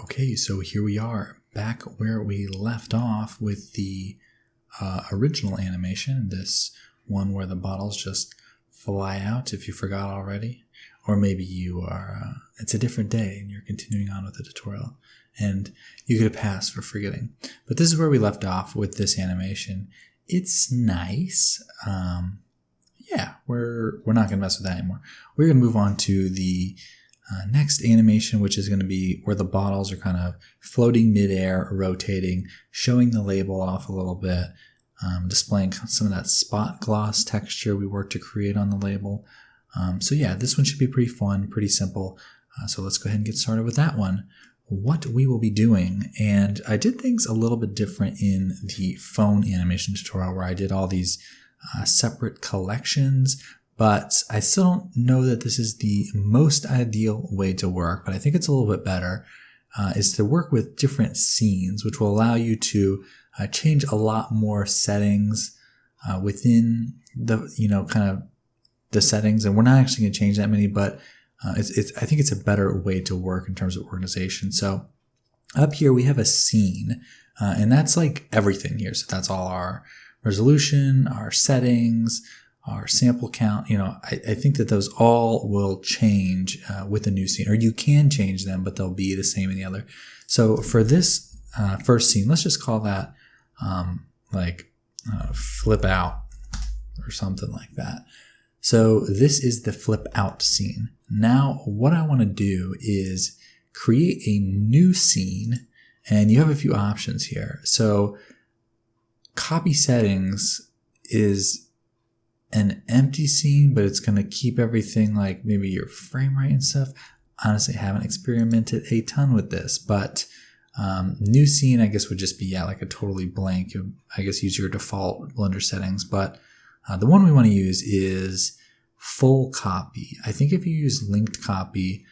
Okay, so here we are, back where we left off with the original animation, this one where the bottles just fly out, if you forgot already. Or maybe you are, it's a different day and you're continuing on with the tutorial, and you get a pass for forgetting. But this is where we left off with this animation. It's nice. Yeah, we're not going to mess with that anymore. We're going to move on to the next animation, which is going to be where the bottles are kind of floating midair, rotating, showing the label off a little bit, displaying some of that spot gloss texture we worked to create on the label. So yeah, this one should be pretty fun, pretty simple. So let's go ahead and get started with that one. What we will be doing, and I did things a little bit different in the phone animation tutorial where I did all these separate collections, but I still don't know that this is the most ideal way to work, but I think it's a little bit better, is to work with different scenes, which will allow you to change a lot more settings within the, kind of the settings. And we're not actually going to change that many, but I think it's a better way to work in terms of organization. So up here we have a scene, and that's like everything here. So that's all our resolution, our settings, our sample count. I think that those all will change with a new scene, or you can change them, but they'll be the same in the other. So for this first scene, let's just call that flip out or something like that. So this is the flip out scene. Now what I want to do is create a new scene, and you have a few options here. So copy settings is an empty scene, but it's going to keep everything like maybe your frame rate and stuff. Honestly, I haven't experimented a ton with this, but new scene, I guess, would just be like a totally blank. I guess use your default Blender settings, but the one we want to use is full copy. I think if you use linked copy,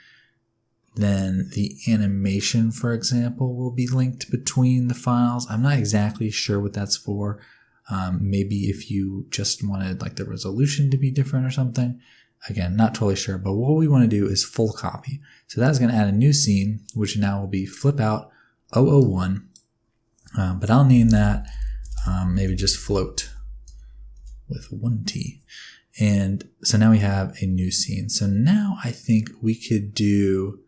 then the animation, for example, will be linked between the files. I'm not exactly sure what that's for. Maybe if you just wanted like the resolution to be different or something. Again, not totally sure, but what we want to do is full copy. So that's going to add a new scene, which now will be flip out 001. But I'll name that maybe just float with 1T. And so now we have a new scene. So now I think we could do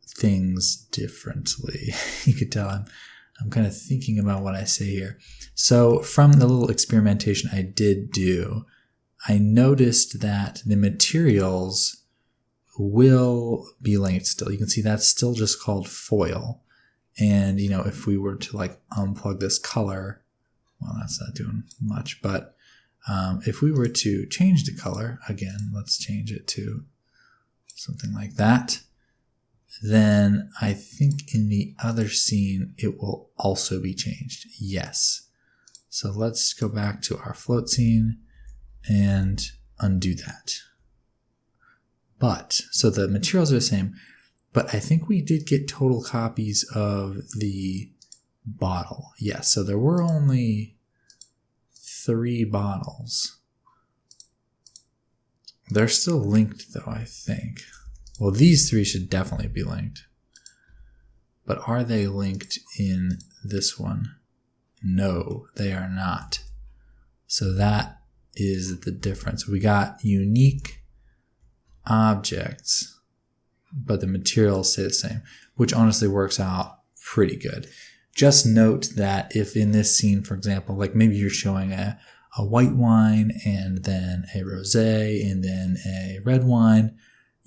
things differently. You could tell I'm kind of thinking about what I say here. So from the little experimentation I did do, I noticed that the materials will be linked still. You can see that's still just called foil. And, if we were to like unplug this color, well, that's not doing much, but if we were to change the color, again, let's change it to something like that, then I think in the other scene, it will also be changed. Yes. So let's go back to our float scene and undo that. So the materials are the same, but I think we did get total copies of the bottle. Yes. So there were only 3 bottles. They're still linked though, I think. Well, these 3 should definitely be linked. But are they linked in this one? No, they are not. So that is the difference. We got unique objects, but the materials stay the same, which honestly works out pretty good. Just note that if in this scene, for example, like maybe you're showing a white wine and then a rosé and then a red wine,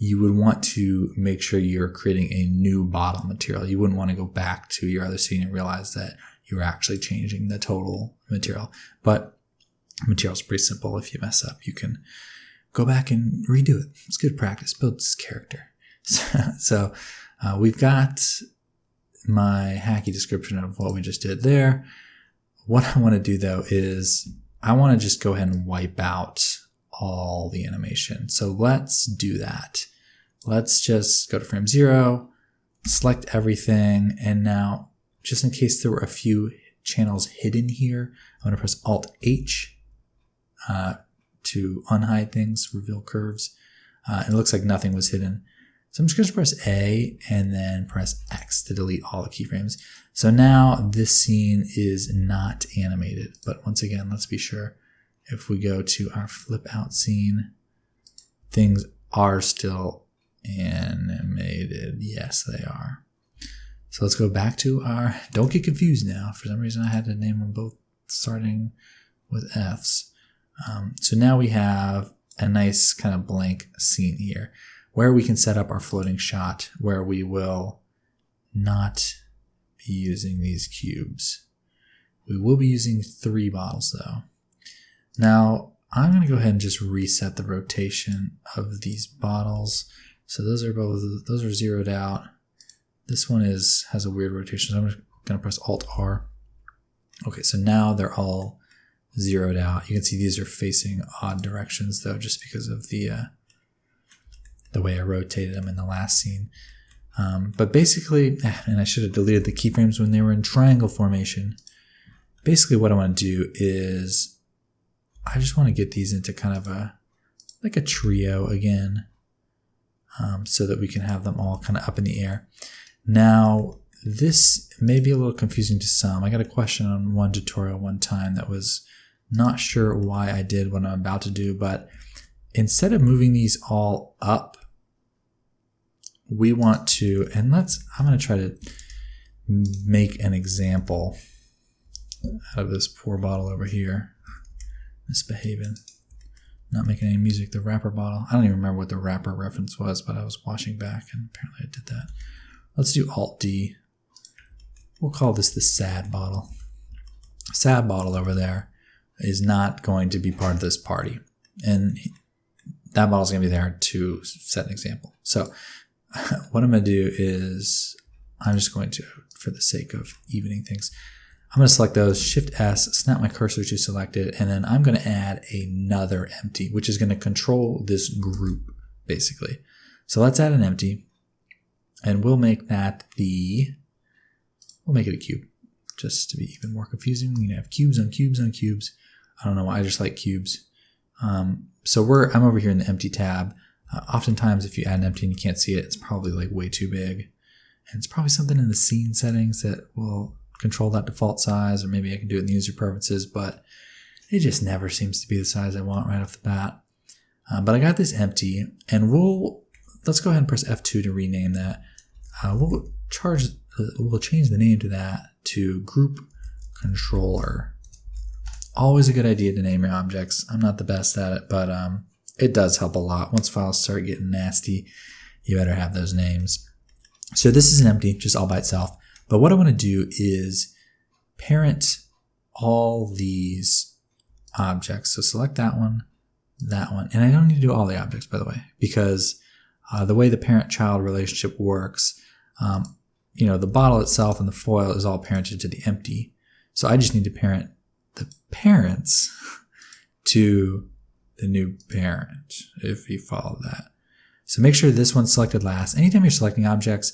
you would want to make sure you're creating a new bottle material. You wouldn't want to go back to your other scene and realize that you're actually changing the total material. But material's pretty simple. If you mess up, you can go back and redo it. It's good practice. Builds character. So we've got my hacky description of what we just did there. What I want to do though is I want to just go ahead and wipe out all the animation. So let's do that. Let's just go to frame 0, select everything, and now just in case there were a few channels hidden here, I'm going to press Alt H to unhide things, reveal curves. It looks like nothing was hidden. So I'm just going to press A and then press X to delete all the keyframes. So now this scene is not animated. But once again, let's be sure. If we go to our flip out scene, things are still animated. Yes, they are. So let's go back to our, don't get confused now. For some reason I had to name them both starting with F's. So now we have a nice kind of blank scene here where we can set up our floating shot where we will not be using these cubes. We will be using 3 bottles though. Now I'm going to go ahead and just reset the rotation of these bottles. So those are zeroed out. This one has a weird rotation, so I'm just going to press Alt-R. Okay, so now they're all zeroed out. You can see these are facing odd directions though, just because of the way I rotated them in the last scene. But basically, and I should have deleted the keyframes when they were in triangle formation. Basically what I want to do is I just want to get these into kind of like a trio again, so that we can have them all kind of up in the air. Now, this may be a little confusing to some. I got a question on one tutorial one time that was not sure why I did what I'm about to do, but instead of moving these all up, we want to, and I'm going to try to make an example out of this poor bottle over here. Misbehaving. Not making any music. The wrapper bottle. I don't even remember what the wrapper reference was, but I was washing back and apparently I did that. Let's do Alt-D. We'll call this the sad bottle. Sad bottle over there is not going to be part of this party. And that bottle's going to be there to set an example. So what I'm going to do is I'm just going to, for the sake of evening things, I'm going to select those, Shift S, snap my cursor to selected, and then I'm going to add another empty, which is going to control this group, basically. So let's add an empty, and we'll make that we'll make it a cube, just to be even more confusing. We can have cubes on cubes on cubes. I don't know why, I just like cubes. So I'm over here in the empty tab. Oftentimes, if you add an empty and you can't see it, it's probably like way too big. And it's probably something in the scene settings that will control that default size, or maybe I can do it in the user preferences, but it just never seems to be the size I want right off the bat. But I got this empty, and let's go ahead and press F2 to rename that. We'll change the name to that to group controller. Always a good idea to name your objects. I'm not the best at it, but it does help a lot. Once files start getting nasty, you better have those names. So this is an empty, just all by itself. But what I want to do is parent all these objects. So select that one, and I don't need to do all the objects, by the way, because the way the parent-child relationship works, the bottle itself and the foil is all parented to the empty. So I just need to parent the parents to the new parent, if you follow that. So make sure this one's selected last. Anytime you're selecting objects,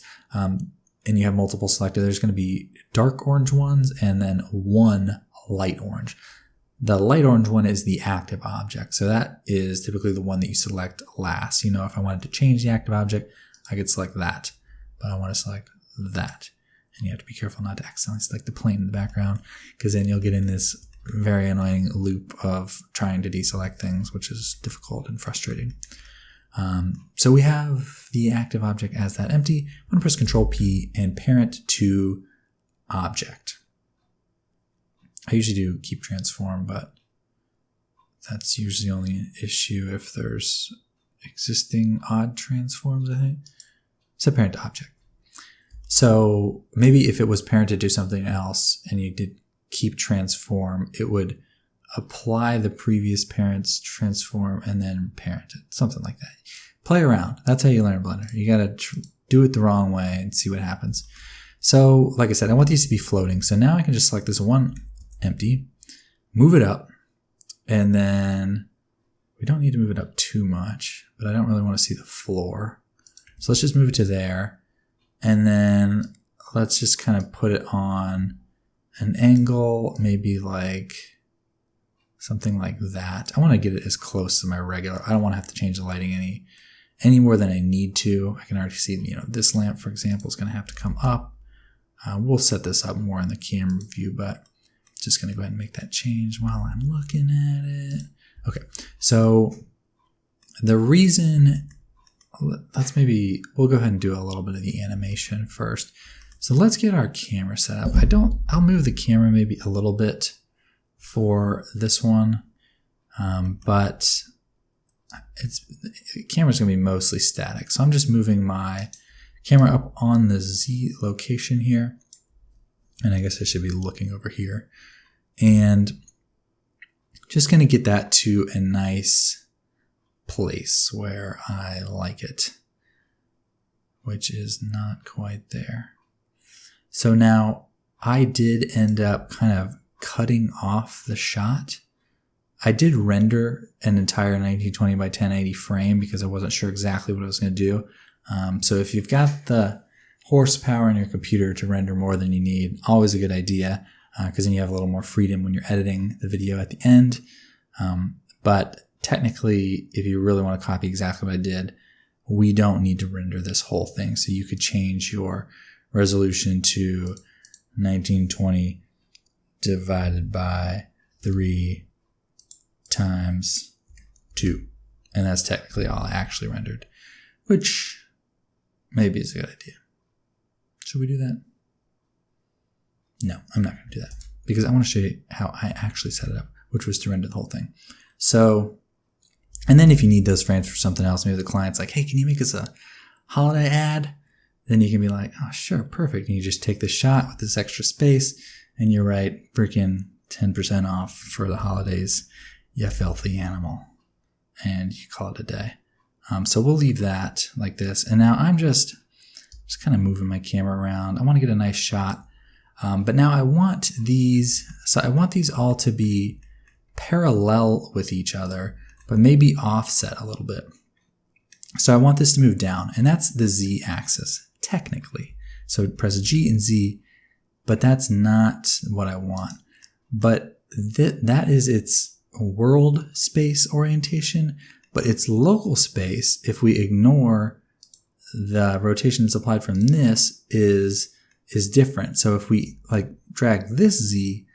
and you have multiple selected, there's going to be dark orange ones and then one light orange. The light orange one is the active object. So that is typically the one that you select last. If I wanted to change the active object, I could select that, but I want to select that. And you have to be careful not to accidentally select the plane in the background, because then you'll get in this very annoying loop of trying to deselect things, which is difficult and frustrating. So we have the active object as that empty. I'm going to press Control P and parent to object. I usually do keep transform, but that's usually only an issue if there's existing odd transforms, I think. Set parent to object. So maybe if it was parented to something else and you did keep transform, it would apply the previous parent's transform and then parent it, something like that. Play around. That's how you learn Blender. You got to do it the wrong way and see what happens. So like I said, I want these to be floating. So now I can just select this one empty, move it up, and then we don't need to move it up too much, but I don't really want to see the floor. So let's just move it to there. And then let's just kind of put it on an angle, maybe like something like that. I want to get it as close to my regular. I don't want to have to change the lighting any more than I need to. I can already see, this lamp, for example, is going to have to come up. We'll set this up more in the camera view, but just going to go ahead and make that change while I'm looking at it. Okay, so the reason, we'll go ahead and do a little bit of the animation first. So let's get our camera set up. I'll move the camera maybe a little bit for this one, but the camera's going to be mostly static. So I'm just moving my camera up on the Z location here. And I guess I should be looking over here. And just going to get that to a nice place where I like it, which is not quite there. So now I did end up kind of cutting off the shot. I did render an entire 1920 by 1080 frame because I wasn't sure exactly what I was going to do. So if you've got the horsepower in your computer to render more than you need, always a good idea, because then you have a little more freedom when you're editing the video at the end. But technically, if you really want to copy exactly what I did, we don't need to render this whole thing. So you could change your resolution to 1920 divided by 3 times 2. And that's technically all I actually rendered, which maybe is a good idea. Should we do that? No, I'm not going to do that because I want to show you how I actually set it up, which was to render the whole thing. So, and then if you need those frames for something else, maybe the client's like, hey, can you make us a holiday ad? Then you can be like, oh, sure, perfect. And you just take the shot with this extra space and you're right, freaking 10% off for the holidays, you filthy animal. And you call it a day. So we'll leave that like this. And now I'm just kind of moving my camera around. I want to get a nice shot. But now I want these all to be parallel with each other, but maybe offset a little bit. So I want this to move down, and that's the Z axis, technically. So press G and Z, but that's not what I want. But that is its world space orientation, but its local space, if we ignore the rotation that's applied from this, is different. So if we drag this Z,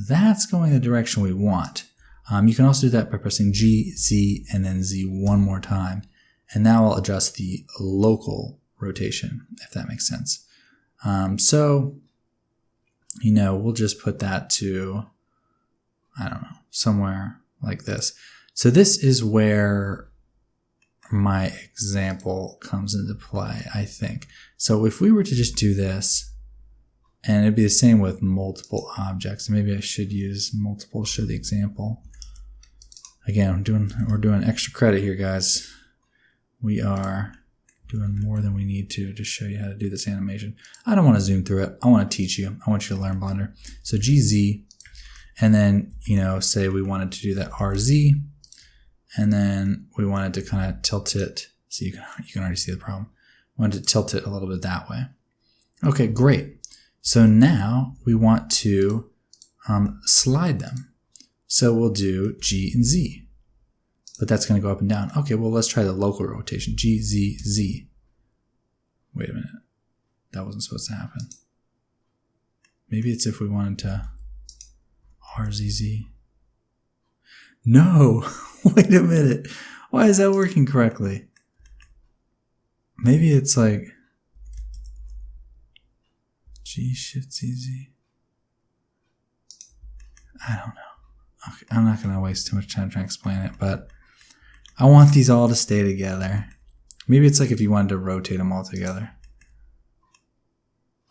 that's going the direction we want. You can also do that by pressing G, Z, and then Z one more time. And now I'll adjust the local rotation, if that makes sense. So, we'll just put that to, I don't know, somewhere like this. So this is where my example comes into play, I think. So if we were to just do this, and it'd be the same with multiple objects. Maybe I should use multiple to show the example. Again, we're doing extra credit here, guys. We are doing more than we need to show you how to do this animation. I don't want to zoom through it. I want to teach you. I want you to learn Blender. So GZ, and then, say we wanted to do that RZ, and then we wanted to kind of tilt it. So you can already see the problem. Wanted to tilt it a little bit that way. Okay, great. So now we want to slide them. So we'll do G and Z, but that's going to go up and down. Okay, well, let's try the local rotation. G, Z, Z. Wait a minute. That wasn't supposed to happen. Maybe it's if we wanted to R, Z, Z. No, wait a minute. Why is that working correctly? Maybe it's like G, Shift, Z, Z. I don't know. Okay, I'm not going to waste too much time trying to explain it, but I want these all to stay together. Maybe it's like if you wanted to rotate them all together.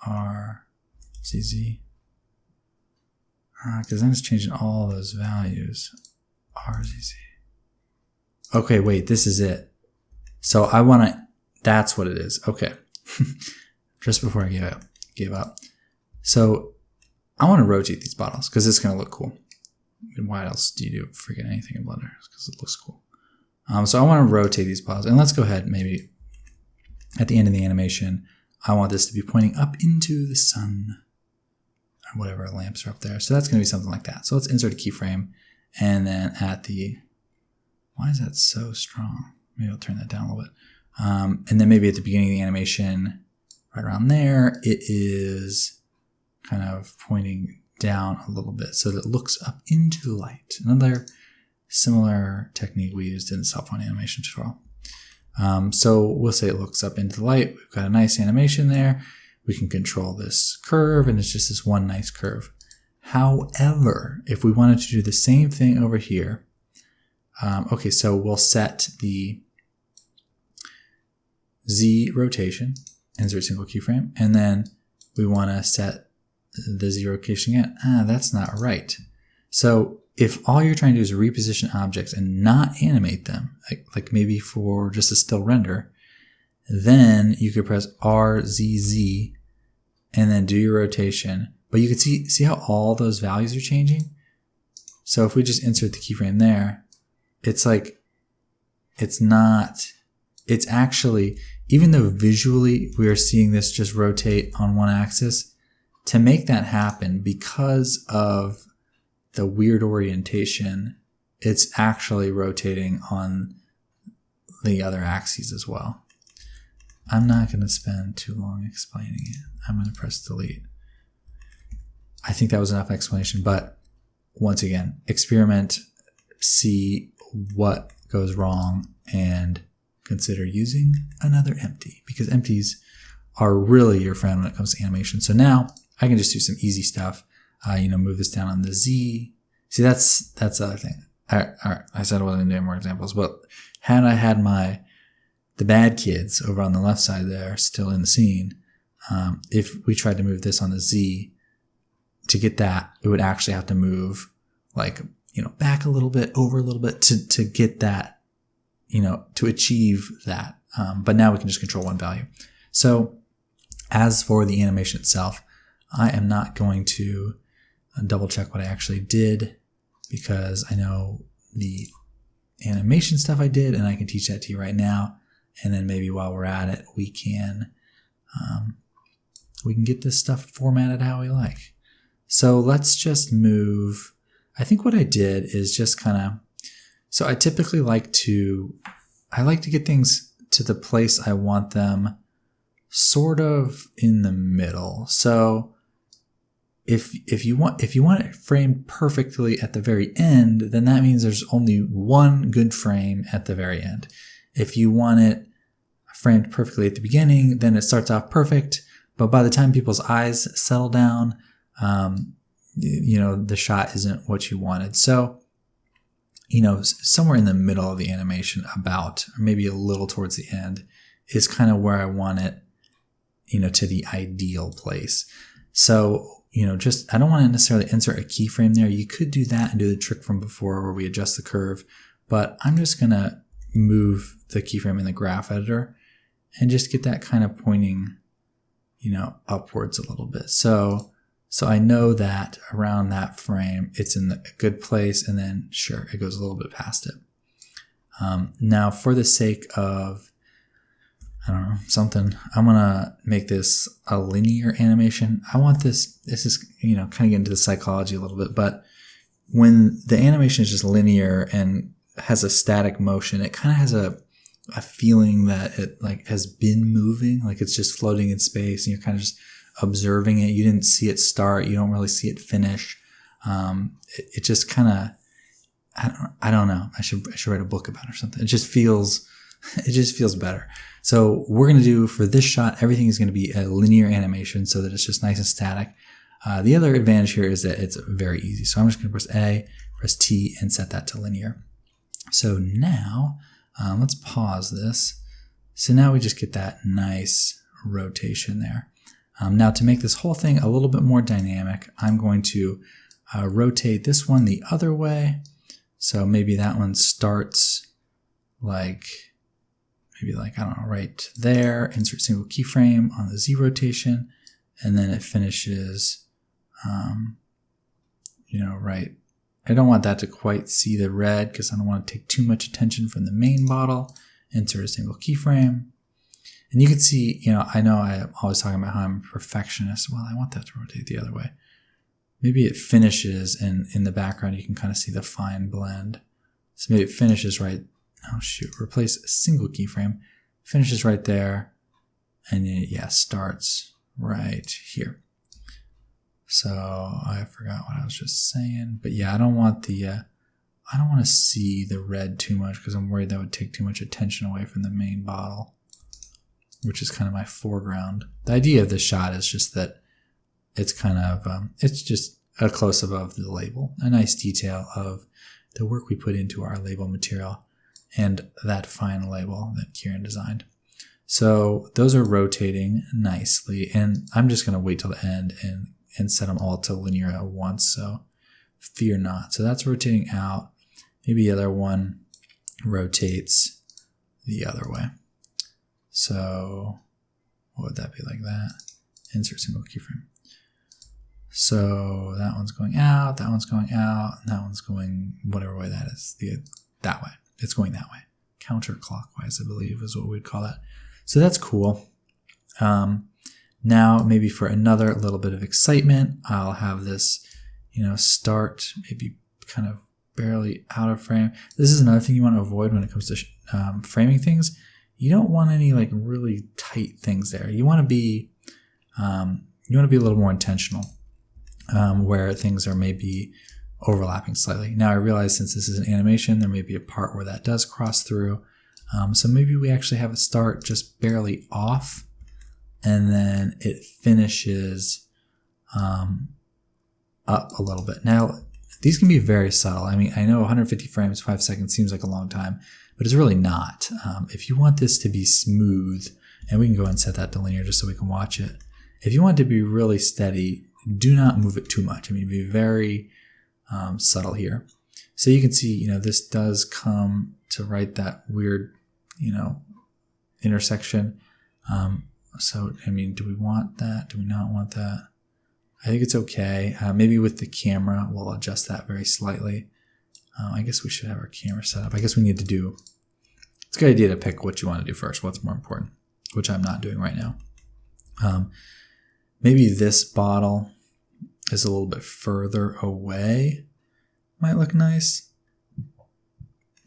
R, Z, Z. Because then it's changing all those values. R, Z, Z. Okay, wait, this is it. So I want to, that's what it is. Okay. Just before I gave up. So I want to rotate these bottles because it's going to look cool. And why else do you do freaking anything in Blender? Because it looks cool. So I want to rotate these bottles. And let's go ahead, maybe at the end of the animation, I want this to be pointing up into the sun or whatever lamps are up there. So that's going to be something like that. So let's insert a keyframe. And then at the, why is that so strong? Maybe I'll turn that down a little bit. And then maybe at the beginning of the animation, right around there, it is kind of pointing down a little bit so that it looks up into the light. Another similar technique we used in the cell phone animation tutorial. So we'll say it looks up into the light. We've got a nice animation there. We can control this curve, and it's just this one nice curve. However, if we wanted to do the same thing over here, okay, so we'll set the Z rotation, insert single keyframe, and then we want to set the Z rotation again. That's not right. So if all you're trying to do is reposition objects and not animate them, like maybe for just a still render, then you could press RZZ and then do your rotation. But you can see how all those values are changing? So if we just insert the keyframe there, it's like, it's actually, even though visually we are seeing this just rotate on one axis, to make that happen because of the weird orientation, it's actually rotating on the other axes as well. I'm not going to spend too long explaining it. I'm going to press delete. I think that was enough explanation, but once again, experiment, see what goes wrong, and consider using another empty, because empties are really your friend when it comes to animation. So now I can just do some easy stuff. Move this down on the Z. See, that's the other thing. All right. I said I wasn't going to do more examples, but had I had the bad kids over on the left side there still in the scene, if we tried to move this on the Z, to get that, it would actually have to move back a little bit, over a little bit to get that, to achieve that. But now we can just control one value. So as for the animation itself, I am not going to double check what I actually did, because I know the animation stuff I did, and I can teach that to you right now. And then maybe while we're at it, we can get this stuff formatted how we like. So let's just move. I think what I did is just so I typically like to get things to the place I want them sort of in the middle. So if you want it framed perfectly at the very end, then that means there's only one good frame at the very end. If you want it framed perfectly at the beginning, then it starts off perfect, but by the time people's eyes settle down, the shot isn't what you wanted. So, somewhere in the middle of the animation, or maybe a little towards the end, is kind of where I want it, to the ideal place. So, I don't want to necessarily insert a keyframe there. You could do that and do the trick from before where we adjust the curve, but I'm just going to move the keyframe in the graph editor and just get that kind of pointing, upwards a little bit. So I know that around that frame, it's in a good place, and then sure, it goes a little bit past it. Now for the sake of, I'm going to make this a linear animation. I want this is, kind of get into the psychology a little bit, but when the animation is just linear and has a static motion, it kind of has a feeling that it has been moving, like it's just floating in space, and you're kind of just observing it. You didn't see it start. You don't really see it finish. It just kind of, I don't know. I should write a book about it or something. It just feels better. So we're going to do, for this shot, everything is going to be a linear animation so that it's just nice and static. The other advantage here is that it's very easy. So I'm just going to press A, press T, and set that to linear. So now, let's pause this. So now we just get that nice rotation there. Now to make this whole thing a little bit more dynamic, I'm going to rotate this one the other way. So maybe that one starts right there, insert single keyframe on the Z rotation, and then it finishes, right. I don't want that to quite see the red because I don't want to take too much attention from the main bottle. Insert a single keyframe. And you can see, I know I'm always talking about how I'm a perfectionist. Well, I want that to rotate the other way. Maybe it finishes, and in the background you can kind of see the fine blend. So maybe it finishes right, replace a single keyframe, finishes right there, and yeah, starts right here. So I forgot what I was just saying, but yeah, I don't want to see the red too much because I'm worried that would take too much attention away from the main bottle, which is kind of my foreground. The idea of this shot is just that it's kind of, it's just a close-up of the label, a nice detail of the work we put into our label material and that fine label that Kieran designed. So those are rotating nicely, and I'm just going to wait till the end and set them all to linear at once, so fear not. So that's rotating out. Maybe the other one rotates the other way. So what would that be like that? Insert single keyframe. So that one's going out, that one's going out, and that one's going whatever way that is. That way. It's going that way. Counterclockwise, I believe, is what we'd call that. So that's cool. Now, maybe for another little bit of excitement, I'll have this, start maybe kind of barely out of frame. This is another thing you want to avoid when it comes to framing things. You don't want any like really tight things there. You want to be a little more intentional, where things are maybe overlapping slightly. Now I realize since this is an animation, there may be a part where that does cross through. So maybe we actually have it start just barely off, and then it finishes up a little bit. Now, these can be very subtle. I mean, I know 150 frames, 5 seconds seems like a long time, but it's really not. If you want this to be smooth, and we can go and set that to linear just so we can watch it. If you want it to be really steady, do not move it too much. I mean, be very subtle here. So you can see, this does come to right that weird, intersection. So, I mean, do we want that? Do we not want that? I think it's okay. Maybe with the camera, we'll adjust that very slightly. I guess we should have our camera set up. I guess we need to do, it's a good idea to pick what you want to do first, what's more important, which I'm not doing right now. Maybe this bottle is a little bit further away. Might look nice.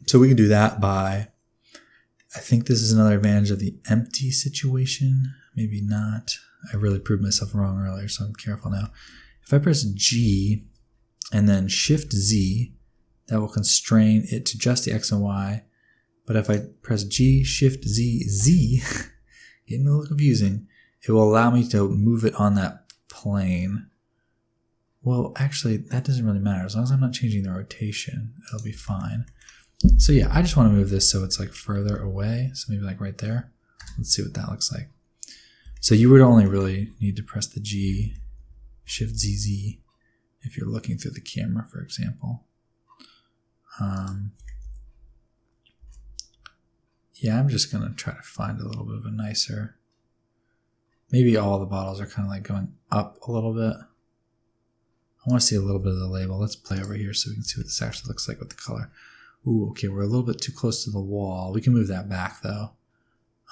So we can do that by, I think this is another advantage of the empty situation. Maybe not. I really proved myself wrong earlier, so I'm careful now. If I press G and then Shift Z, that will constrain it to just the X and Y. But if I press G, Shift Z, Z, getting a little confusing, it will allow me to move it on that plane. Well, actually, that doesn't really matter. As long as I'm not changing the rotation, it'll be fine. So yeah, I just want to move this so it's like further away. So maybe like right there. Let's see what that looks like. So you would only really need to press the G, Shift ZZ if you're looking through the camera, for example. Yeah, I'm just going to try to find a little bit of a nicer, maybe all the bottles are kind of like going up a little bit. I want to see a little bit of the label. Let's play over here so we can see what this actually looks like with the color. Ooh, okay, we're a little bit too close to the wall. We can move that back though.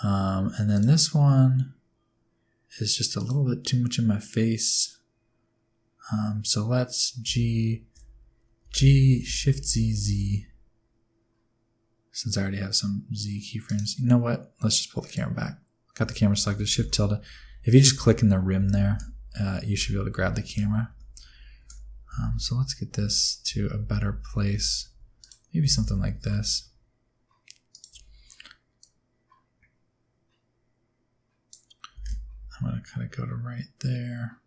And then this one is just a little bit too much in my face. So let's G, Shift Z, Z. Since I already have some Z keyframes. You know what? Let's just pull the camera back. Got the camera selected, Shift tilde. If you just click in the rim there, you should be able to grab the camera. So let's get this to a better place. Maybe something like this. I'm going to kind of go to right there.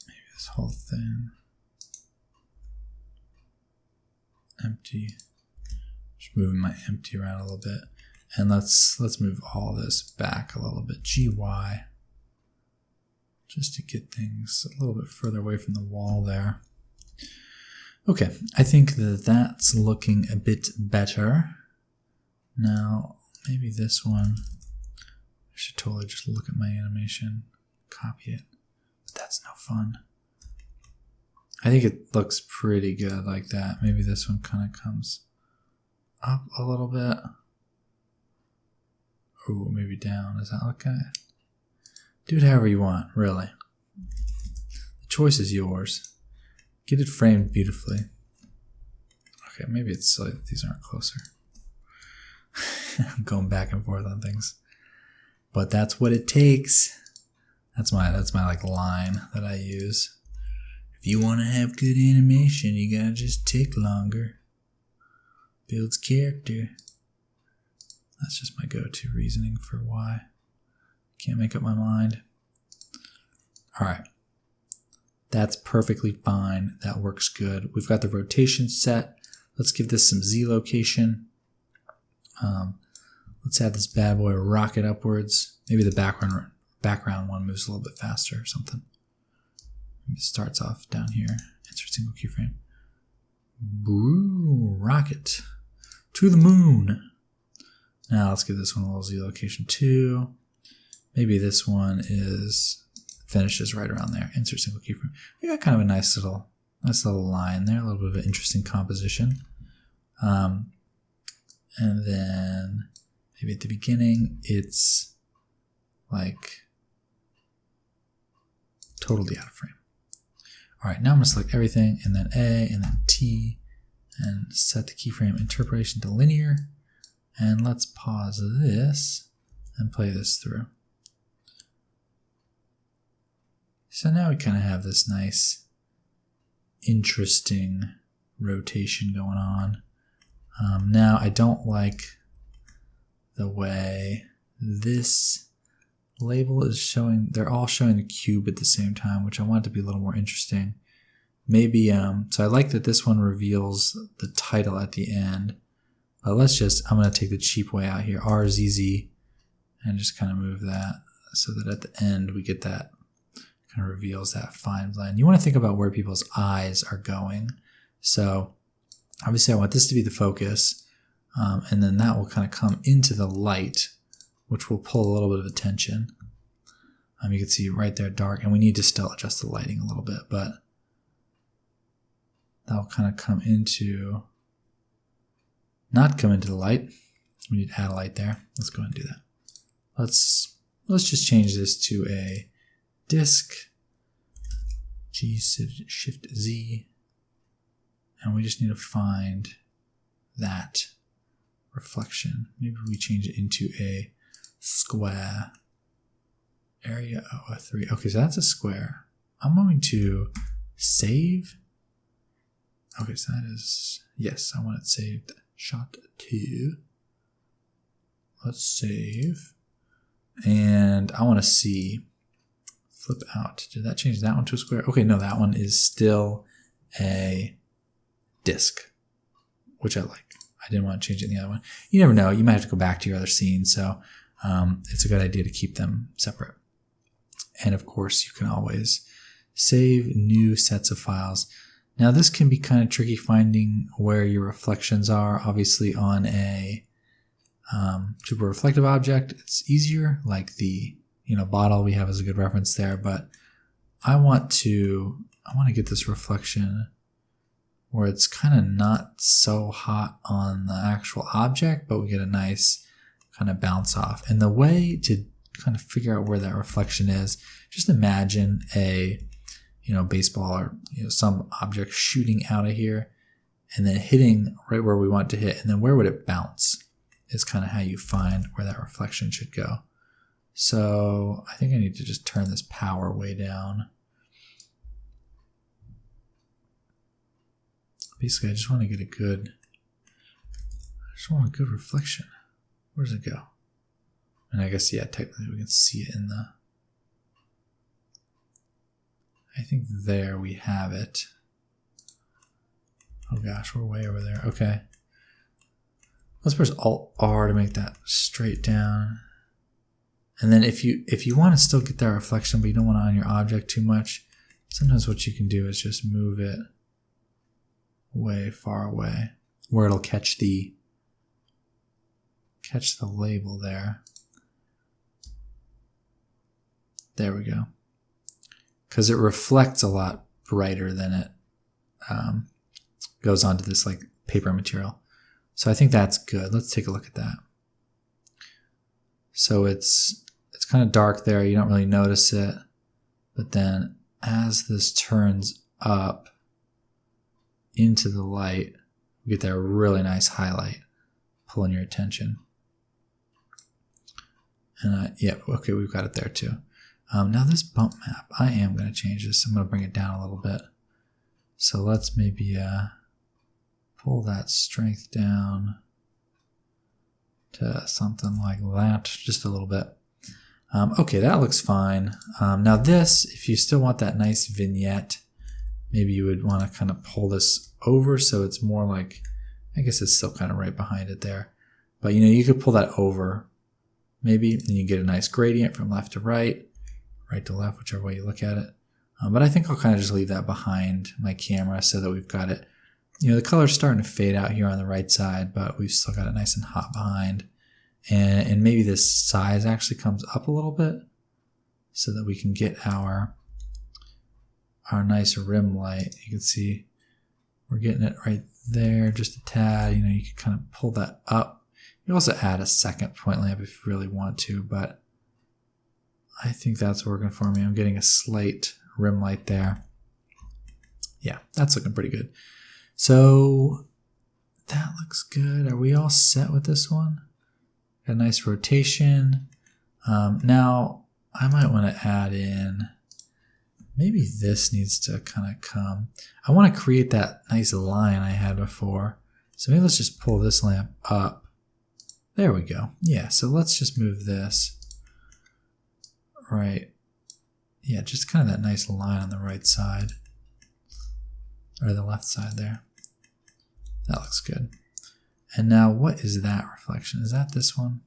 Maybe this whole thing. Empty. Just moving my empty around a little bit. And let's move all this back a little bit. GY. Just to get things a little bit further away from the wall there. Okay, I think that that's looking a bit better. Now, maybe this one. I should totally just look at my animation, copy it. But that's no fun. I think it looks pretty good like that. Maybe this one kind of comes up a little bit. Ooh, maybe down. Does that look good? Do it however you want, really. The choice is yours. Get it framed beautifully. Okay, maybe it's silly that these aren't closer. I'm going back and forth on things. But that's what it takes. That's my like line that I use. If you want to have good animation, you gotta just tick longer. Builds character. That's just my go-to reasoning for why. Can't make up my mind. Alright. That's perfectly fine. That works good. We've got the rotation set. Let's give this some Z location. Let's have this bad boy rocket upwards. Maybe the background one moves a little bit faster or something. It starts off down here. Insert single keyframe. Boo, rocket to the moon. Now let's give this one a little Z location too. Maybe this one finishes right around there. Insert single keyframe. We got kind of a nice little line there. A little bit of an interesting composition. And then maybe at the beginning it's like totally out of frame. All right, now I'm going to select everything and then A and then T and set the keyframe interpolation to linear. And let's pause this and play this through. So now we kind of have this nice, interesting rotation going on. Now I don't like the way this label is showing. They're all showing the cube at the same time, which I want it to be a little more interesting. Maybe, so I like that this one reveals the title at the end. But I'm going to take the cheap way out here, RZZ, and just kind of move that so that at the end we get that, kind of reveals that fine blend. You want to think about where people's eyes are going. So obviously I want this to be the focus, and then that will kind of come into the light, which will pull a little bit of attention. You can see right there dark, and we need to still adjust the lighting a little bit, but that'll kind of come into... not come into the light. We need to add a light there. Let's go ahead and do that. Let's just change this to a disk. Shift Z. And we just need to find that reflection. Maybe we change it into a square. Area 003. Okay, so that's a square. I'm going to save. Okay, so that is, yes, I want it saved. Shot 2. Let's save. And I want to see flip out. Did that change that one to a square? Okay, no, that one is still a disk, which I like. I didn't want to change it in the other one. You never know. You might have to go back to your other scenes. So it's a good idea to keep them separate. And of course, you can always save new sets of files. Now this can be kind of tricky finding where your reflections are. Obviously on a super reflective object, it's easier, like the bottle we have as a good reference there, but I want to get this reflection where it's kind of not so hot on the actual object, but we get a nice kind of bounce off. And the way to kind of figure out where that reflection is, just imagine a baseball or some object shooting out of here and then hitting right where we want to hit, and then where would it bounce is kind of how you find where that reflection should go. So I think I need to just turn this power way down. Basically, I just want to get a good reflection. Where does it go? And I guess, yeah, technically we can see it in the... I think there we have it. Oh gosh, we're way over there. Okay. Let's press Alt-R to make that straight down. And then if you want to still get that reflection, but you don't want it on your object too much, sometimes what you can do is just move it way far away where it'll catch the label there. There we go. Because it reflects a lot brighter than it goes onto this like paper material. So I think that's good. Let's take a look at that. So it's kind of dark there. You don't really notice it. But then as this turns up into the light, you get that really nice highlight pulling your attention. And yeah, okay, we've got it there too. Now this bump map, I am going to change this. I'm going to bring it down a little bit. So let's maybe pull that strength down to something like that, just a little bit. Okay, that looks fine. Now this, if you still want that nice vignette, maybe you would want to kind of pull this over so it's more like, I guess it's still kind of right behind it there. But you know, you could pull that over maybe, and you get a nice gradient from left to right to left, whichever way you look at it. But I think I'll kind of just leave that behind my camera so that we've got it, you know, the color's starting to fade out here on the right side, but we've still got it nice and hot behind. And maybe this size actually comes up a little bit so that we can get our nice rim light. You can see we're getting it right there, just a tad. You know, you can kind of pull that up. You also add a second point lamp if you really want to, but I think that's working for me. I'm getting a slight rim light there. Yeah, that's looking pretty good. So that looks good. Are we all set with this one? Got a nice rotation. Now I might want to add in, maybe this needs to kind of come. I want to create that nice line I had before. So maybe let's just pull this lamp up. There we go. Yeah, so let's just move this. Right. Yeah, just kind of that nice line on the right side. Or the left side there. That looks good. And now what is that reflection? Is that this one?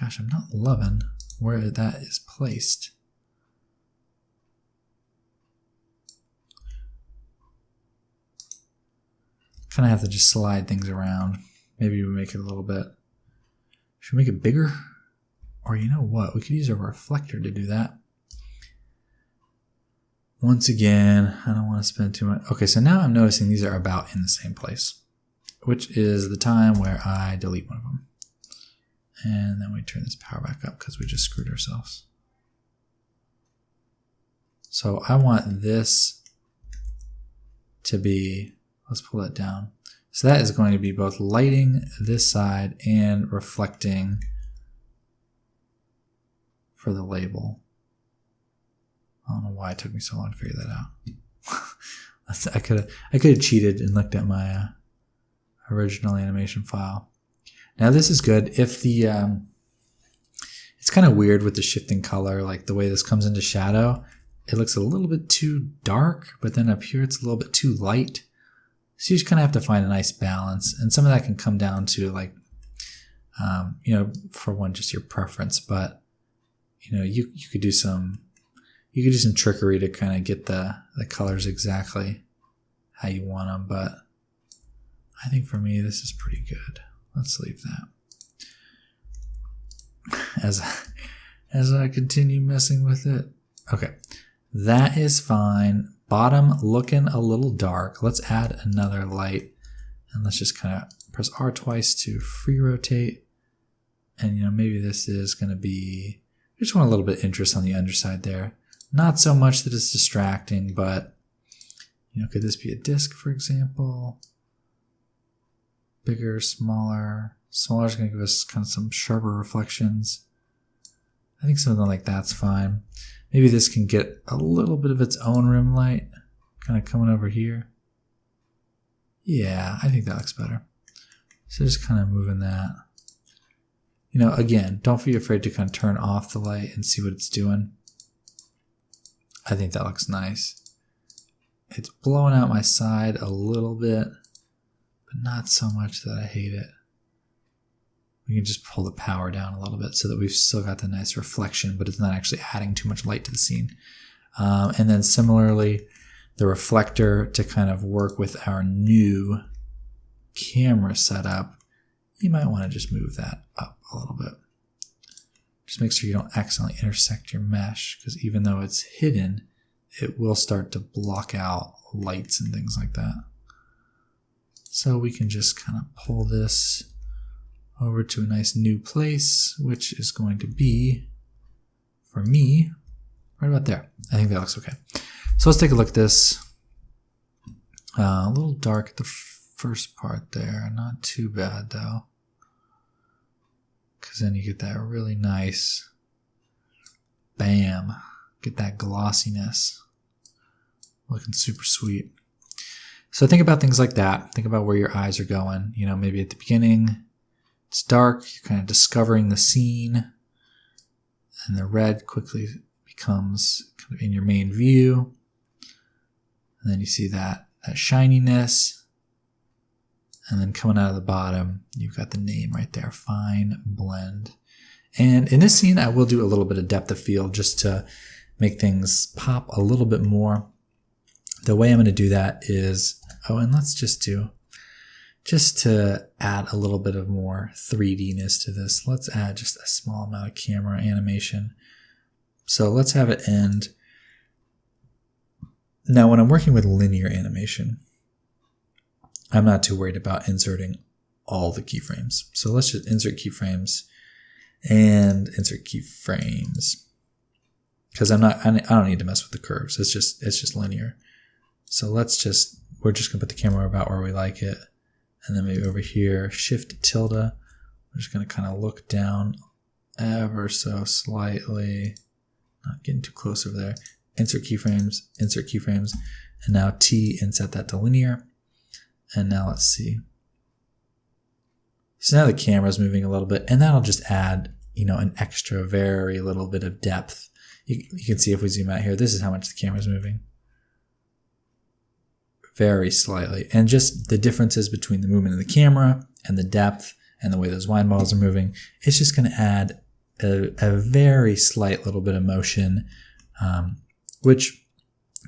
Gosh, I'm not loving where that is placed. Kind of have to just slide things around. Maybe we make it a little bit. Should we make it bigger? Or you know what? We could use a reflector to do that. Once again, I don't want to spend too much. Okay, so now I'm noticing these are about in the same place, which is the time where I delete one of them. And then we turn this power back up because we just screwed ourselves. So I want this to be, let's pull that down. So that is going to be both lighting this side and reflecting for the label. I don't know why it took me so long to figure that out. I could have cheated and looked at my original animation file. Now this is good. If the it's kind of weird with the shifting color, like the way this comes into shadow, it looks a little bit too dark, but then up here it's a little bit too light. So you just kind of have to find a nice balance, and some of that can come down to like, you know, for one, just your preference, but you know, you could do some trickery to kind of get the colors exactly how you want them, but I think for me this is pretty good. Let's leave that as I continue messing with it. Okay, that is fine. Bottom looking a little dark. Let's add another light, and let's just kind of press R twice to free rotate. And you know, maybe this is going to be, I just want a little bit of interest on the underside there. Not so much that it's distracting, but you know, could this be a disc, for example? Bigger, smaller. Smaller is going to give us kind of some sharper reflections. I think something like that's fine. Maybe this can get a little bit of its own rim light, kind of coming over here. Yeah, I think that looks better. So just kind of moving that. You know, again, don't be afraid to kind of turn off the light and see what it's doing. I think that looks nice. It's blowing out my side a little bit, but not so much that I hate it. We can just pull the power down a little bit so that we've still got the nice reflection, but it's not actually adding too much light to the scene. And then similarly, the reflector to kind of work with our new camera setup, you might want to just move that up a little bit. Just make sure you don't accidentally intersect your mesh, because even though it's hidden, it will start to block out lights and things like that. So we can just kind of pull this over to a nice new place, which is going to be, for me, right about there. I think that looks okay. So let's take a look at this. A little dark at the first part there. Not too bad, though. because then you get that really nice, bam, get that glossiness, looking super sweet. So think about things like that. Think about where your eyes are going. You know, maybe at the beginning, it's dark, you're kind of discovering the scene, and the red quickly becomes kind of in your main view. And then you see that shininess. And then coming out of the bottom, you've got the name right there, Fine Blend. And in this scene, I will do a little bit of depth of field just to make things pop a little bit more. The way I'm going to do that is, and let's just to add a little bit of more 3D-ness to this, let's add just a small amount of camera animation. So let's have it end. Now, when I'm working with linear animation, I'm not too worried about inserting all the keyframes. So let's just insert keyframes and insert keyframes, because I don't need to mess with the curves. It's just linear. So we're just gonna put the camera about where we like it, and then maybe over here, Shift tilde. We're just gonna kind of look down ever so slightly, not getting too close over there. Insert keyframes, and now T and set that to linear. And now let's see. So now the camera's moving a little bit, and that'll just add, an extra very little bit of depth. You can see if we zoom out here, this is how much the camera's moving. Very slightly. And just the differences between the movement of the camera and the depth and the way those wine bottles are moving, it's just going to add a very slight little bit of motion, which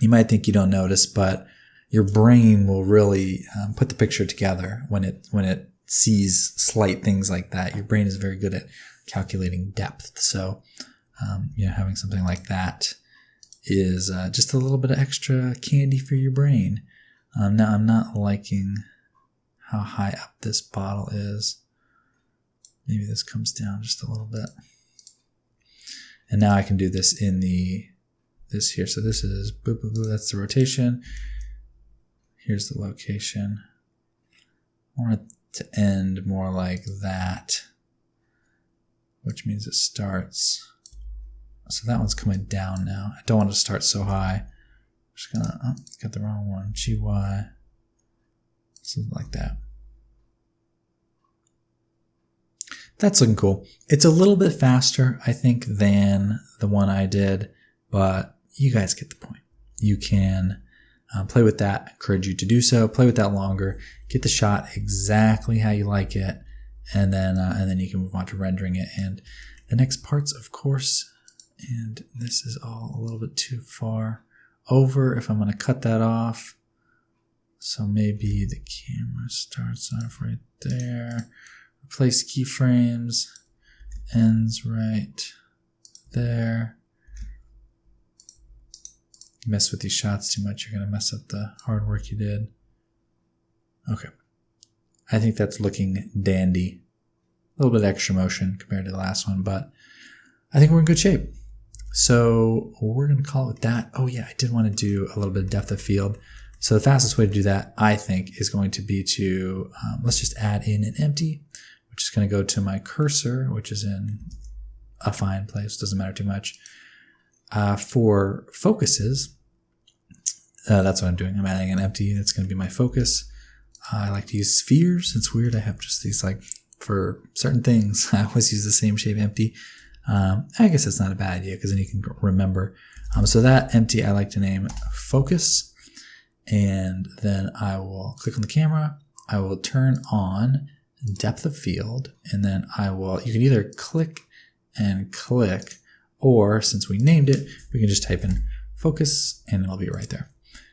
you might think you don't notice, but your brain will really put the picture together when it sees slight things like that. Your brain is very good at calculating depth. So, having something like that is just a little bit of extra candy for your brain. Now, I'm not liking how high up this bottle is. Maybe this comes down just a little bit. And now I can do this in this here. So this is, boop, boop, boop, that's the rotation. Here's the location. I want it to end more like that, which means it starts. So that one's coming down now. I don't want it to start so high. I'm just gonna, got the wrong one. GY, something like that. That's looking cool. It's a little bit faster, I think, than the one I did, but you guys get the point. You can play with that. I encourage you to do so. Play with that longer. Get the shot exactly how you like it, and then you can move on to rendering it. And the next parts, of course, and this is all a little bit too far over if I'm going to cut that off. So maybe the camera starts off right there. Replace keyframes, ends right there. Mess with these shots too much, you're going to mess up the hard work you did. Okay. I think that's looking dandy. A little bit extra motion compared to the last one, but I think we're in good shape. So we're going to call it with that. Oh yeah, I did want to do a little bit of depth of field. So the fastest way to do that, I think, is going to be to, let's just add in an empty, which is going to go to my cursor, which is in a fine place, doesn't matter too much. For focuses, that's what I'm doing. I'm adding an empty, that's going to be my focus. I like to use spheres. It's weird, I have just these, like, for certain things, I always use the same shape empty. I guess that's not a bad idea, because then you can remember. So that empty I like to name focus, and then I will click on the camera. I will turn on depth of field, and then you can either click and click, or since we named it, we can just type in focus and it'll be right there.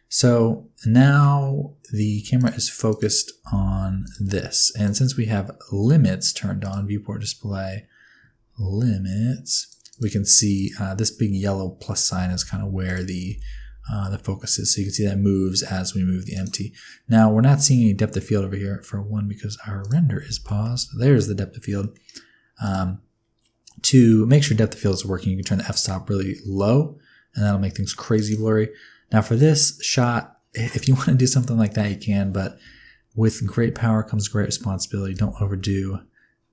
So now the camera is focused on this. And since we have limits turned on, viewport display limits, we can see this big yellow plus sign is kind of where the focus is. So you can see that moves as we move the empty. Now we're not seeing any depth of field over here, for one, because our render is paused. There's the depth of field. To make sure depth of field is working, you can turn the f-stop really low, and that'll make things crazy blurry. Now for this shot, if you want to do something like that, you can, but with great power comes great responsibility. Don't overdo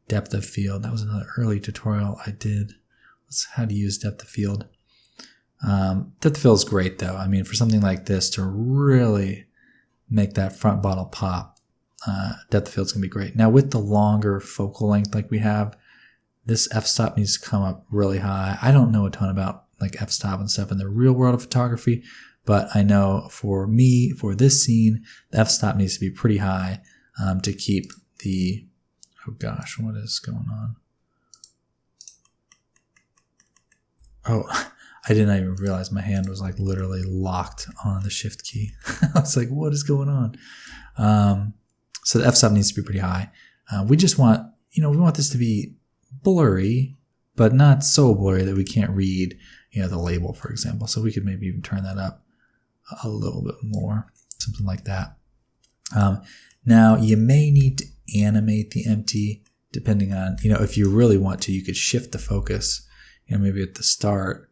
depth of field. That was another early tutorial I did. That's how to use depth of field. Depth of field is great though. I mean, for something like this to really make that front bottle pop, depth of field is going to be great. Now with the longer focal length like we have, this f-stop needs to come up really high. I don't know a ton about like f-stop and stuff in the real world of photography, but I know for me, for this scene, the f-stop needs to be pretty high to keep the, oh gosh, what is going on? Oh, I didn't even realize my hand was like literally locked on the shift key. I was like, what is going on? So the f-stop needs to be pretty high. We just want, we want this to be blurry, but not so blurry that we can't read, the label, for example. So we could maybe even turn that up a little bit more, something like that. Now you may need to animate the empty depending on, if you really want to, you could shift the focus. Maybe at the start,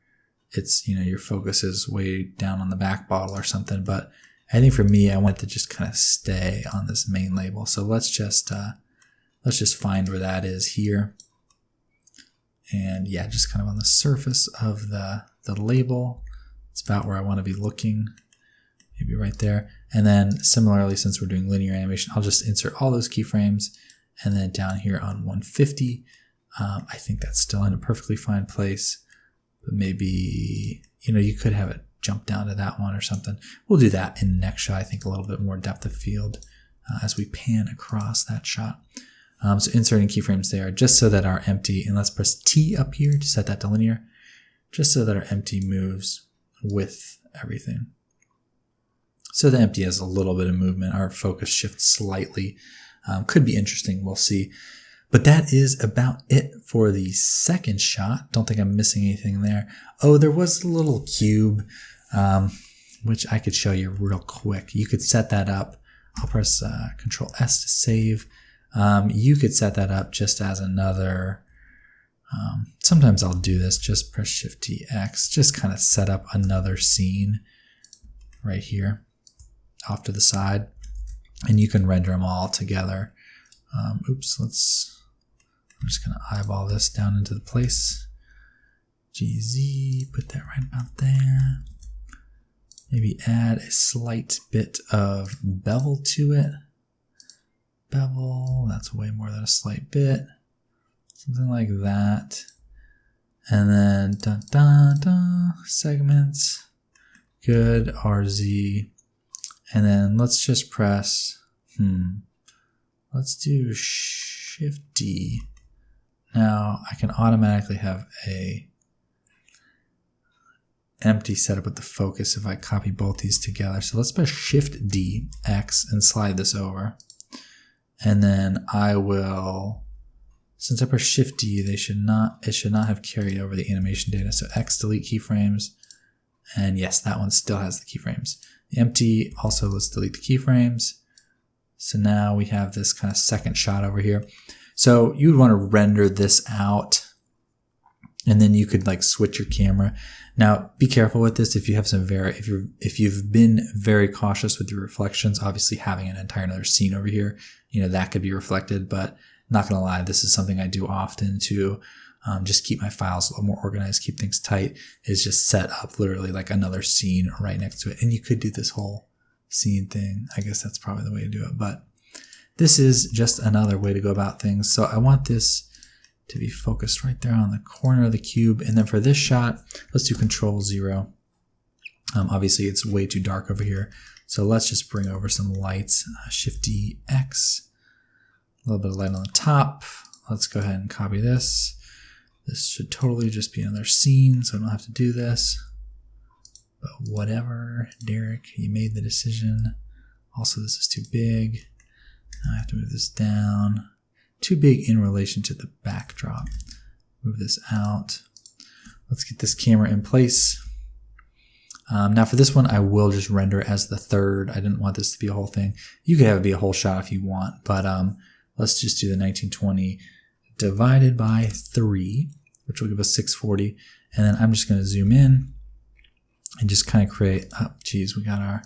it's, your focus is way down on the back bottle or something. But I think for me, I want to just kind of stay on this main label. So let's just find where that is here. And yeah, just kind of on the surface of the label. It's about where I want to be looking, maybe right there. And then similarly, since we're doing linear animation, I'll just insert all those keyframes. And then down here on 150, I think that's still in a perfectly fine place. But maybe, you could have it jump down to that one or something. We'll do that in the next shot. I think a little bit more depth of field as we pan across that shot. So inserting keyframes there just so that our empty, and let's press T up here to set that to linear, just so that our empty moves with everything. So the empty has a little bit of movement. Our focus shifts slightly. Could be interesting. We'll see. But that is about it for the second shot. Don't think I'm missing anything there. Oh, there was a little cube, which I could show you real quick. You could set that up. I'll press Control S to save. You could set that up just as another, sometimes I'll do this, just press Shift T X, just kind of set up another scene right here off to the side, and you can render them all together. I'm just going to eyeball this down into the place. GZ, put that right about there. Maybe add a slight bit of bevel to it. Bevel, that's way more than a slight bit. Something like that. And then segments. Good, RZ. And then let's just press, let's do Shift D. Now I can automatically have a empty setup with the focus if I copy both these together. So let's press Shift D, X, and slide this over. And then I will, since I press Shift D, it should not have carried over the animation data. So X, delete keyframes. And yes, that one still has the keyframes. The empty, also let's delete the keyframes. So now we have this kind of second shot over here. So you would want to render this out, and then you could like switch your camera. Now be careful with this. If you have some if you've been very cautious with your reflections, obviously having an entire another scene over here, that could be reflected, but not gonna lie, this is something I do often to just keep my files a little more organized, keep things tight, is just set up literally like another scene right next to it. And you could do this whole scene thing. I guess that's probably the way to do it, but this is just another way to go about things. So I want this to be focused right there on the corner of the cube. And then for this shot, let's do Control 0. Obviously it's way too dark over here. So let's just bring over some lights, Shift D, X, a little bit of light on the top. Let's go ahead and copy this. This should totally just be another scene, so I don't have to do this. But whatever, Derek, you made the decision. Also, this is too big. Now I have to move this down. Too big in relation to the backdrop. Move this out. Let's get this camera in place. Now for this one, I will just render it as the third. I didn't want this to be a whole thing. You could have it be a whole shot if you want, but let's just do the 1920 divided by 3, which will give us 640. And then I'm just going to zoom in and just kind of create, oh geez, we got our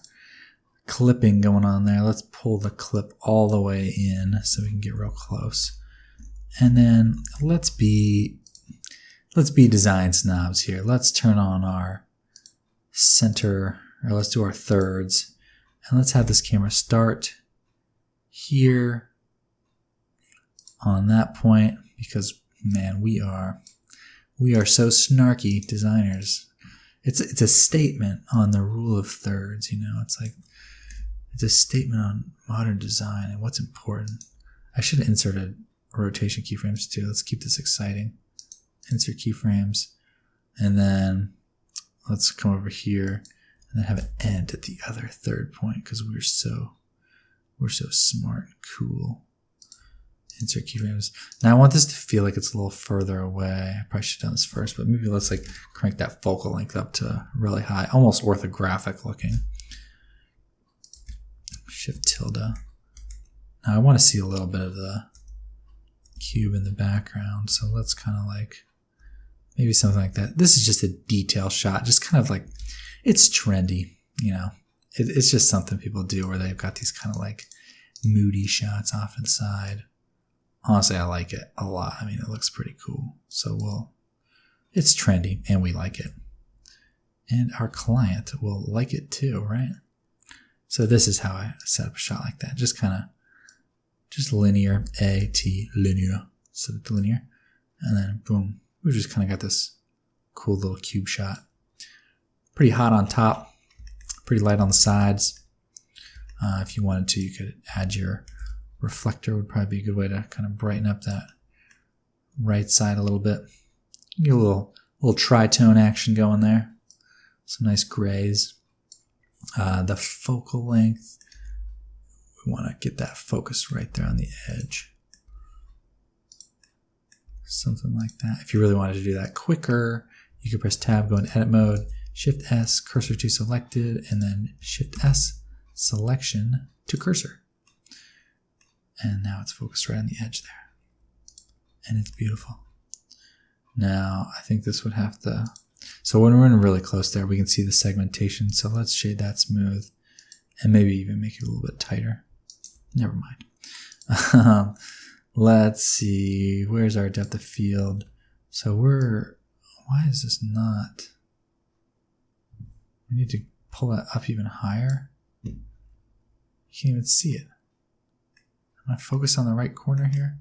clipping going on there. Let's pull the clip all the way in so we can get real close. And then let's be design snobs here. Let's turn on our center, or let's do our thirds. And let's have this camera start here on that point, because man, we are so snarky designers. It's a statement on the rule of thirds, you know. It's like, it's a statement on modern design and what's important. I should have inserted rotation keyframes too. Let's keep this exciting. Insert keyframes, and then let's come over here and then have an end at the other third point, because we're so smart and cool. Insert keyframes. Now I want this to feel like it's a little further away. I probably should have done this first, but maybe let's like crank that focal length up to really high, almost orthographic looking. Shift tilde. Now I want to see a little bit of the cube in the background, so let's kind of like maybe something like that. This is just a detail shot, just kind of like, it's trendy, you know. It's just something people do where they've got these kind of like moody shots off to the side. Honestly, I like it a lot. I mean, it looks pretty cool. So it's trendy and we like it. And our client will like it too, right? So this is how I set up a shot like that. Just kind of, just linear, A-T, linear, set it to linear. And then boom, we've just kind of got this cool little cube shot. Pretty hot on top, pretty light on the sides. If you wanted to, you could add your reflector, would probably be a good way to kind of brighten up that right side a little bit. Get a little tritone action going there. Some nice grays. The focal length, we want to get that focus right there on the edge. Something like that. If you really wanted to do that quicker, you could press tab, go in edit mode, shift S, cursor to selected, and then shift S, selection to cursor. And now it's focused right on the edge there. And it's beautiful. Now, I think this would have to, so when we're in really close there, we can see the segmentation. So let's shade that smooth and maybe even make it a little bit tighter. Never mind. Let's see, where's our depth of field? So why is this not? We need to pull that up even higher. You can't even see it. Am I focused on the right corner here?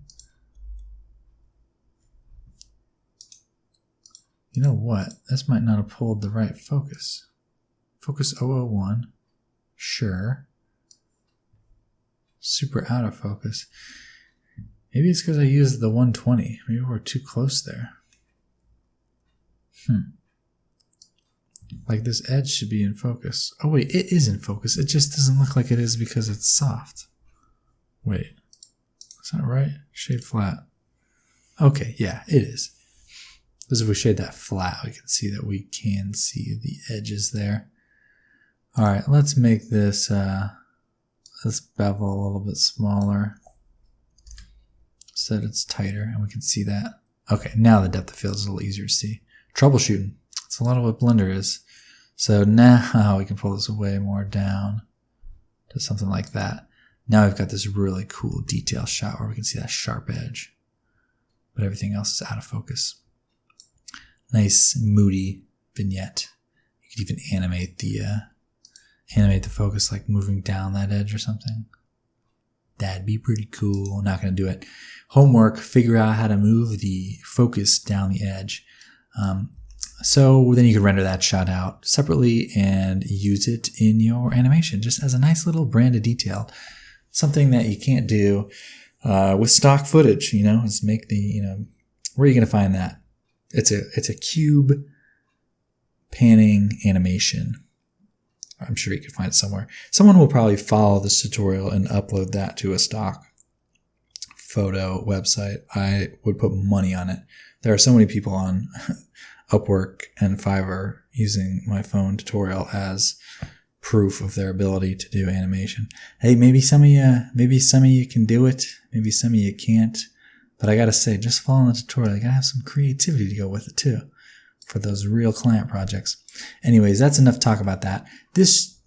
You know what? This might not have pulled the right focus. Focus 001. Sure. Super out of focus. Maybe it's because I used the 120. Maybe we're too close there. Like this edge should be in focus. Oh wait, it is in focus. It just doesn't look like it is because it's soft. Wait, is that right? Shade flat. Okay, yeah, it is. Because if we shade that flat, we can see that we can see the edges there. All right, let's make this bevel a little bit smaller so that it's tighter and we can see that. Okay, now the depth of field is a little easier to see. Troubleshooting. It's a lot of what Blender is. So now we can pull this way more down to something like that. Now we've got this really cool detail shot where we can see that sharp edge, but everything else is out of focus. Nice moody vignette. You could even animate the focus, like moving down that edge or something. That'd be pretty cool. Not going to do it. Homework, figure out how to move the focus down the edge. So then you could render that shot out separately and use it in your animation just as a nice little branded detail. Something that you can't do with stock footage, is make the, where are you going to find that? It's a cube panning animation. I'm sure you could find it somewhere. Someone will probably follow this tutorial and upload that to a stock photo website. I would put money on it. There are so many people on Upwork and Fiverr using my phone tutorial as proof of their ability to do animation. Hey, maybe some of you can do it. Maybe some of you can't. But I gotta say, just following the tutorial, you gotta have some creativity to go with it too for those real client projects. Anyways, that's enough talk about that. This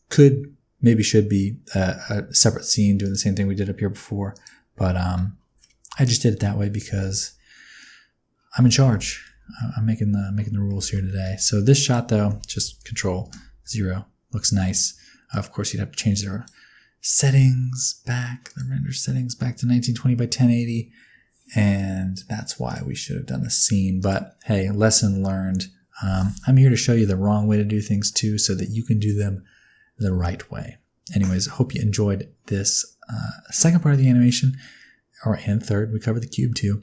maybe should be a separate scene doing the same thing we did up here before. But I I just did it that way because I'm in charge. I'm making the rules here today. So this shot though, just Control 0, looks nice. Of course, you'd have to change the settings back, the render settings back to 1920 by 1080, and that's why we should have done the scene. But hey, lesson learned. I'm here to show you the wrong way to do things too, so that you can do them the right way. Anyways, I hope you enjoyed this second part of the animation, and third. We covered the cube too.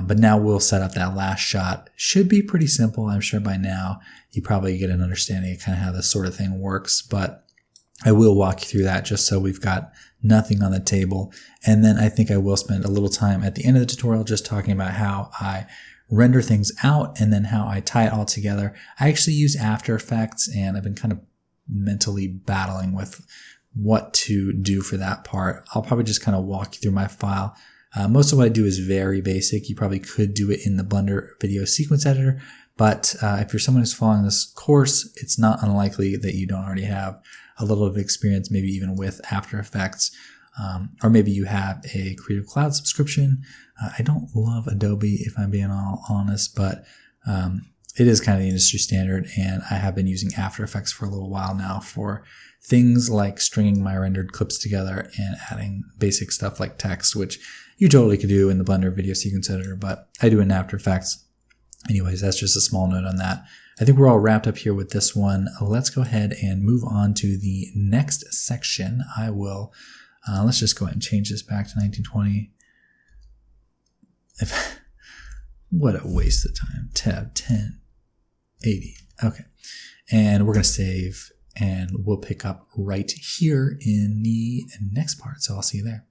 But now we'll set up that last shot. Should be pretty simple. I'm sure by now you probably get an understanding of kind of how this sort of thing works, but I will walk you through that just so we've got nothing on the table. And then I think I will spend a little time at the end of the tutorial just talking about how I render things out and then how I tie it all together. I actually use After Effects, and I've been kind of mentally battling with what to do for that part. I'll probably just kind of walk you through my file. Most of what I do is very basic. You probably could do it in the Blender Video Sequence Editor, but if you're someone who's following this course, it's not unlikely that you don't already have a little bit of experience, maybe even with After Effects, or maybe you have a Creative Cloud subscription. I don't love Adobe, if I'm being all honest, but it is kind of the industry standard, and I have been using After Effects for a little while now for things like stringing my rendered clips together and adding basic stuff like text, which you totally could do in the Blender Video Sequence Editor, but I do it in After Effects. Anyways, that's just a small note on that. I think we're all wrapped up here with this one. Let's go ahead and move on to the next section. I will, let's just go ahead and change this back to 1920. What a waste of time. Tab 1080. Okay. And we're going to save, and we'll pick up right here in the next part. So I'll see you there.